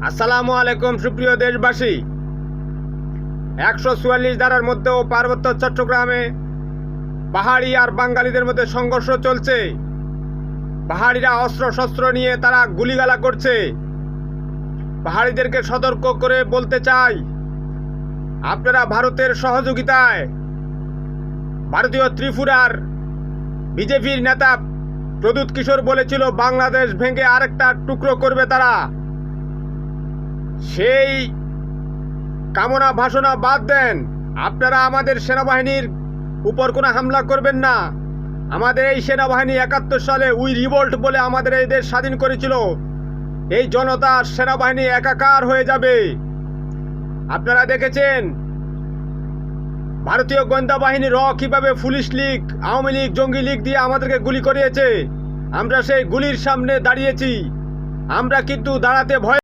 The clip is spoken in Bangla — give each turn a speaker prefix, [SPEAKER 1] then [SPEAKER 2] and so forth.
[SPEAKER 1] আসসালামু আলাইকুম সুপ্রিয় দেশবাসী। 144 ধারার মধ্যেও পার্বত্য চট্টগ্রামে পাহাড়ি আর বাঙালিদের মধ্যে সংঘর্ষ চলছে। পাহাড়িরা অস্ত্র শস্ত্র নিয়ে তারা গুলিগালা করছে। পাহাড়িদেরকে সতর্ক করে বলতে চাই, আপনারা ভারতের সহযোগিতায় ভারতীয় ত্রিপুরার বিজেপির নেতা প্রদ্যুৎ কিশোর বলেছিল বাংলাদেশ ভেঙে আরেকটা টুকরো করবে তারা। সেই কামনা ভাষণা বাদ দেন। আপনারা আমাদের সেনাবাহিনীর উপর কোনো হামলা করবেন না। আমাদের এই সেনাবাহিনী 71 সালে উই রিভোল্ট বলে আমাদের এই দেশ স্বাধীন করেছিল। এই জনতা সেনাবাহিনী একাকার হয়ে যাবে। আপনারা দেখেছেন ভারতীয় গোয়েন্দা বাহিনী কিভাবে পুলিশ লীগ, আওয়ামী লীগ, জঙ্গি লীগ দিয়ে আমাদেরকে গুলি করিয়েছে। আমরা সেই গুলির সামনে দাঁড়িয়েছি। আমরা কিন্তু দাঁড়াতে ভয়